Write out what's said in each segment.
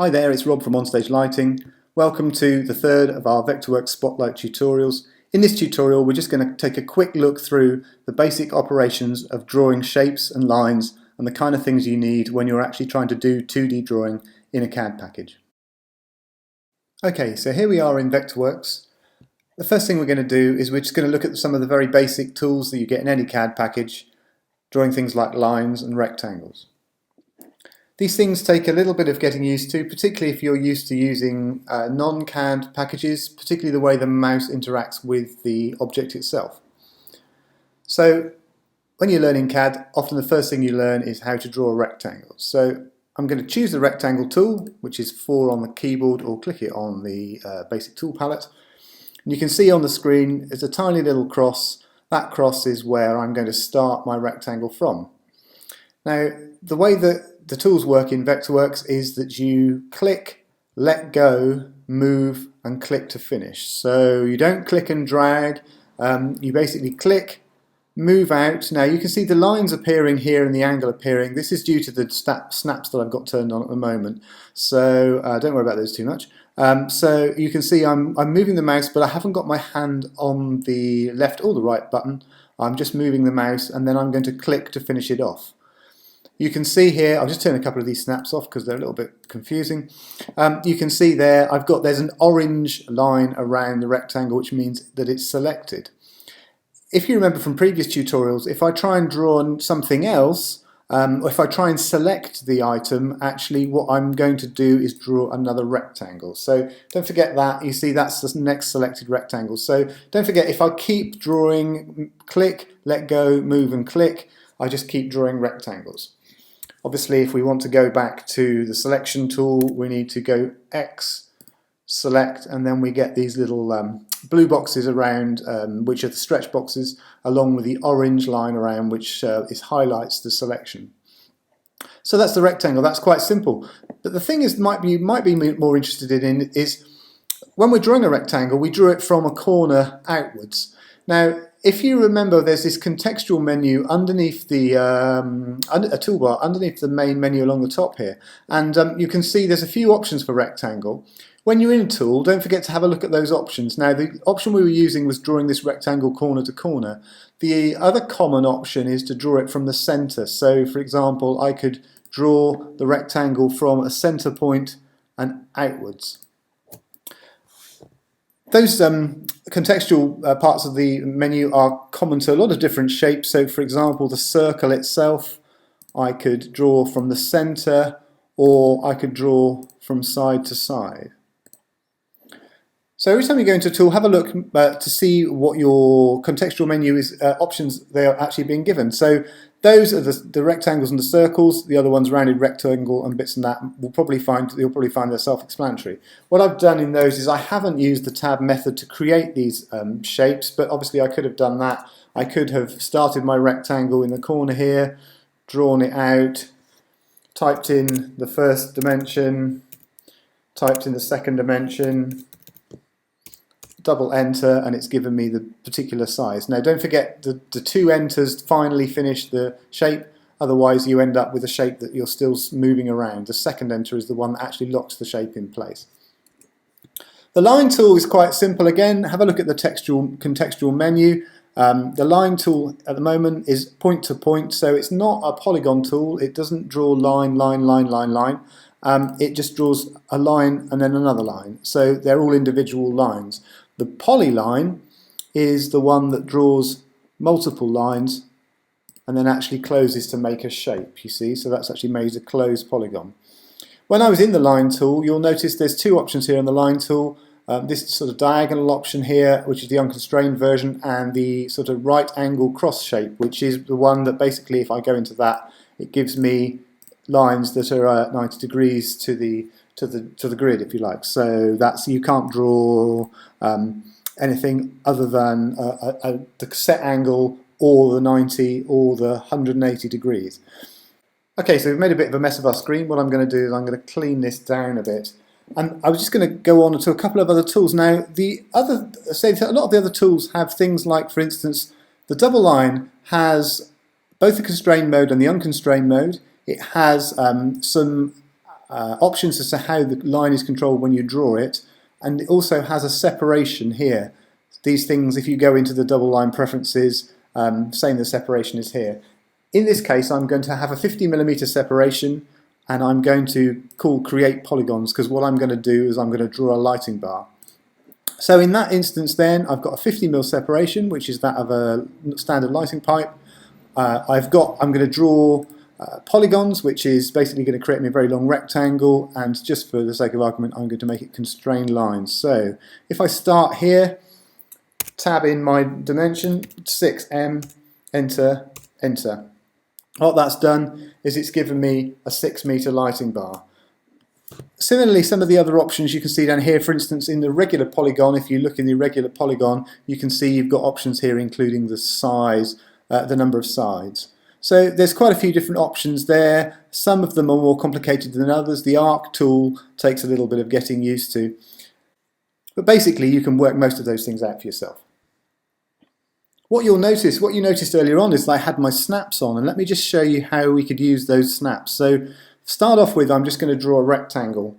Hi there, it's Rob from Onstage Lighting. Welcome to the third of our Vectorworks Spotlight tutorials. In this tutorial we're just going to take a quick look through the basic operations of drawing shapes and lines and the kind of things you need when you're actually trying to do 2D drawing in a CAD package. Okay, so here we are in Vectorworks. The first thing we're going to do is we're just going to look at some of the very basic tools that you get in any CAD package, drawing things like lines and rectangles. These things take a little bit of getting used to, particularly if you're used to using non-CAD packages, particularly the way the mouse interacts with the object itself. So when you're learning CAD, often the first thing you learn is how to draw a rectangle. So I'm going to choose the rectangle tool, which is 4 on the keyboard, or click it on the basic tool palette. And you can see on the screen there's a tiny little cross. That cross is where I'm going to start my rectangle from. Now, the way that the tools work in Vectorworks is that you click, let go, move and click to finish. So you don't click and drag, you basically click, move out. Now you can see the lines appearing here and the angle appearing. This is due to the snaps that I've got turned on at the moment, so don't worry about those too much. So you can see I'm moving the mouse, but I haven't got my hand on the left or the right button. I'm just moving the mouse and then I'm going to click to finish it off. You can see here, I'll just turn a couple of these snaps off because they're a little bit confusing. You can see there, there's an orange line around the rectangle, which means that it's selected. If you remember from previous tutorials, if I try and draw something else, or if I try and select the item, actually what I'm going to do is draw another rectangle. So don't forget that. You see that's the next selected rectangle. So don't forget, if I keep drawing, click, let go, move and click, I just keep drawing rectangles. Obviously, if we want to go back to the selection tool, we need to go X, select, and then we get these little blue boxes around, which are the stretch boxes, along with the orange line around, which highlights the selection. So that's the rectangle. That's quite simple. But the thing is, you might be more interested in is when we're drawing a rectangle, we draw it from a corner outwards. Now, if you remember, there's this contextual menu underneath the a toolbar underneath the main menu along the top here, and you can see there's a few options for rectangle. When you're in a tool, don't forget to have a look at those options. Now, the option we were using was drawing this rectangle corner to corner. The other common option is to draw it from the center. So, for example, I could draw the rectangle from a center point and outwards. Those contextual parts of the menu are common to a lot of different shapes. So, for example, the circle itself, I could draw from the center, or I could draw from side to side. So every time you go into a tool, have a look to see what your contextual menu is, options they are actually being given. So those are the rectangles and the circles. The other one's rounded rectangle and bits and that. You'll probably find they're self-explanatory. What I've done in those is I haven't used the tab method to create these shapes, but obviously I could have done that. I could have started my rectangle in the corner here, drawn it out, typed in the first dimension, typed in the second dimension, double enter, and it's given me the particular size. Now don't forget the 2 enters finally finish the shape, otherwise you end up with a shape that you're still moving around. The second enter is the one that actually locks the shape in place. The line tool is quite simple again. Have a look at the contextual menu. The line tool at the moment is point to point, so it's not a polygon tool. It doesn't draw line, line, line, line, line. It just draws a line and then another line. So they're all individual lines. The polyline is the one that draws multiple lines and then actually closes to make a shape, you see, so that's actually made a closed polygon. When I was in the line tool, you'll notice there's 2 options here in the line tool. This sort of diagonal option here, which is the unconstrained version, and the sort of right angle cross shape, which is the one that basically, if I go into that, it gives me lines that are 90 degrees to the grid, if you like. So that's, you can't draw anything other than the set angle or the 90 or the 180 degrees. Okay, so we've made a bit of a mess of our screen. What I'm going to do is I'm going to clean this down a bit. And I was just going to go on to a couple of other tools. Now, a lot of the other tools have things like, for instance, the double line has both the constrained mode and the unconstrained mode. It has some options as to how the line is controlled when you draw it, and it also has a separation here. These things, if you go into the double line preferences, saying the separation is here. In this case, I'm going to have a 50mm separation, and I'm going to call create polygons, because what I'm going to do is I'm going to draw a lighting bar. So in that instance then, I've got a 50mm separation, which is that of a standard lighting pipe. I'm going to draw polygons, which is basically going to create me a very long rectangle, and just for the sake of argument, I'm going to make it constrained lines. So if I start here, tab in my dimension, 6m, enter, enter. What that's done is it's given me a 6-meter lighting bar. Similarly, some of the other options you can see down here, for instance, in the regular polygon, if you look in the regular polygon, you can see you've got options here including the size, the number of sides. So there's quite a few different options there. Some of them are more complicated than others. The arc tool takes a little bit of getting used to. But basically you can work most of those things out for yourself. What you noticed earlier on is that I had my snaps on, and let me just show you how we could use those snaps. So to start off with, I'm just going to draw a rectangle,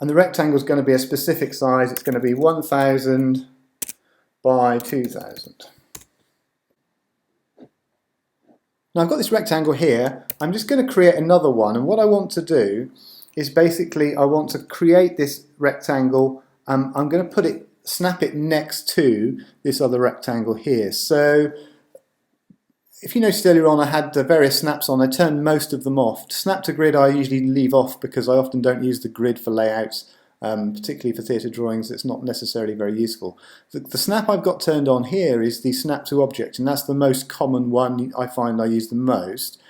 and the rectangle is going to be a specific size. It's going to be 1000 by 2000. Now I've got this rectangle here. I'm just going to create another one, and what I want to do is basically I want to create this rectangle. I'm going to snap it next to this other rectangle here. So if you noticed earlier on, I had the various snaps on. I turned most of them off. Snap to grid I usually leave off because I often don't use the grid for layouts, particularly for theatre drawings. It's not necessarily very useful. The snap I've got turned on here is the snap to object, and that's the most common one I find I use the most.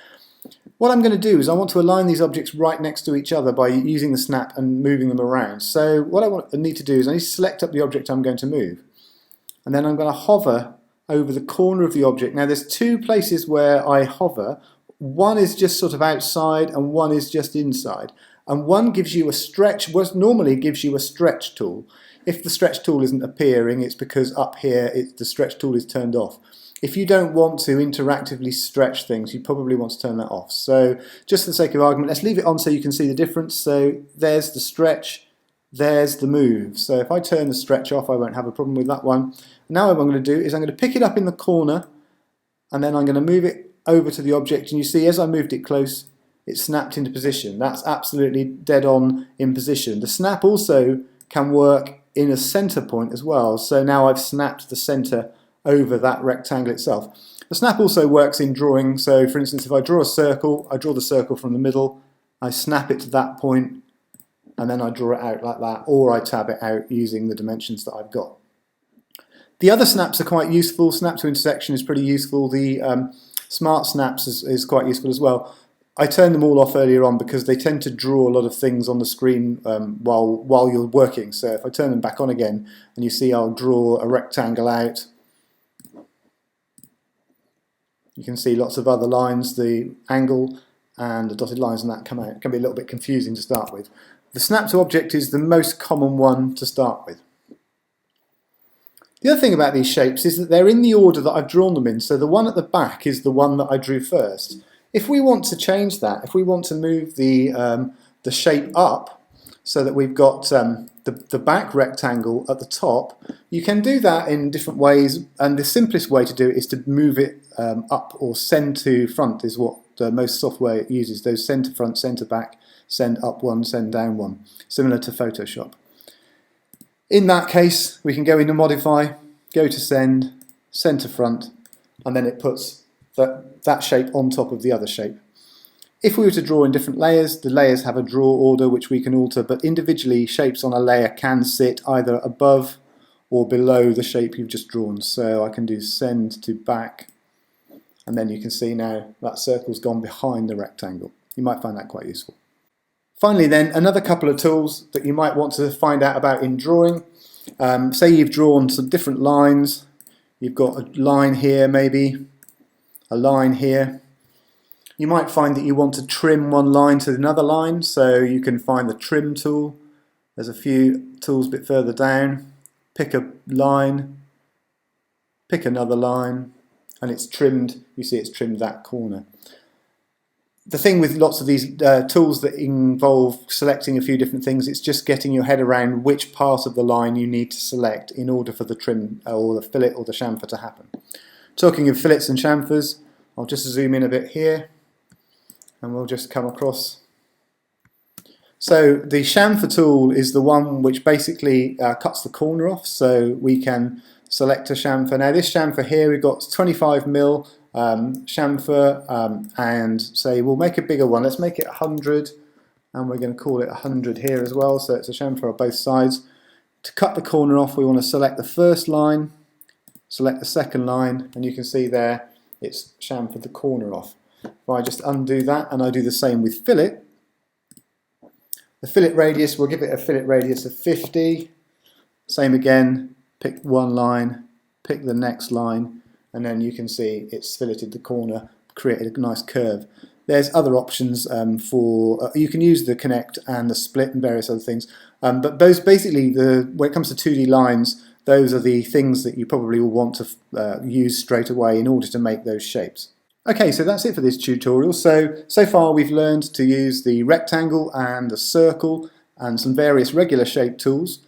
What I'm going to do is I want to align these objects right next to each other by using the snap and moving them around. So what I need to do is I need to select up the object I'm going to move, and then I'm going to hover over the corner of the object. Now there's two places where I hover. One is just sort of outside and one is just inside. And one gives you a stretch, what normally gives you a stretch tool. If the stretch tool isn't appearing, it's because up here the stretch tool is turned off. If you don't want to interactively stretch things, you probably want to turn that off. So just for the sake of argument, let's leave it on so you can see the difference. So there's the stretch, there's the move. So if I turn the stretch off, I won't have a problem with that one. Now what I'm going to do is I'm going to pick it up in the corner, and then I'm going to move it over to the object, and you see as I moved it close, it snapped into position. That's absolutely dead on in position. The snap also can work in a center point as well. So now I've snapped the center over that rectangle itself. The snap also works in drawing. So for instance, if I draw a circle, I draw the circle from the middle, I snap it to that point, and then I draw it out like that, or I tab it out using the dimensions that I've got. The other snaps are quite useful. Snap to intersection is pretty useful. The smart snaps is quite useful as well. I turned them all off earlier on because they tend to draw a lot of things on the screen while you're working. So if I turn them back on again, and you see I'll draw a rectangle out, you can see lots of other lines, the angle and the dotted lines and that come out. It can be a little bit confusing to start with. The snap to object is the most common one to start with. The other thing about these shapes is that they're in the order that I've drawn them in. So the one at the back is the one that I drew first. If we want to change that, if we want to move the shape up so that we've got the back rectangle at the top, you can do that in different ways, and the simplest way to do it is to move it up, or send to front is what most software uses. Those send to front, send to back, send up one, send down one, similar to Photoshop. In that case, we can go into Modify, go to Send, send to front, and then it puts that shape on top of the other shape. If we were to draw in different layers, the layers have a draw order which we can alter, but individually shapes on a layer can sit either above or below the shape you've just drawn. So I can do Send to back, and then you can see now that circle's gone behind the rectangle. You might find that quite useful. Finally then, another couple of tools that you might want to find out about in drawing. Say you've drawn some different lines. You've got a line here maybe, a line here. You might find that you want to trim one line to another line, so you can find the trim tool. There's a few tools a bit further down. Pick a line, pick another line, and it's trimmed. You see it's trimmed that corner. The thing with lots of these tools that involve selecting a few different things, it's just getting your head around which part of the line you need to select in order for the trim or the fillet or the chamfer to happen. Talking of fillets and chamfers, I'll just zoom in a bit here and we'll just come across. So the chamfer tool is the one which basically cuts the corner off, so we can select a chamfer. Now this chamfer here, we've got 25mm chamfer, and say we'll make a bigger one. Let's make it 100, and we're going to call it 100 here as well, so it's a chamfer on both sides. To cut the corner off, we want to select the first line, select the second line, and you can see there it's chamfered the corner off. If I just undo that and I do the same with fillet, the fillet radius, we'll give it a fillet radius of 50. Same again, pick one line, pick the next line, and then you can see it's filleted the corner, created a nice curve. There's other options for, you can use the connect and the split and various other things, but those basically, when it comes to 2D lines, those are the things that you probably will want to use straight away in order to make those shapes. Okay, so that's it for this tutorial. So far we've learned to use the rectangle and the circle and some various regular shape tools.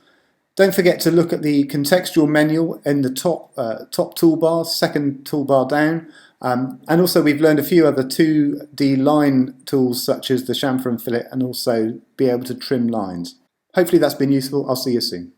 Don't forget to look at the contextual menu in the top toolbar, second toolbar down. And also we've learned a few other 2D line tools such as the chamfer and fillet, and also be able to trim lines. Hopefully that's been useful. I'll see you soon.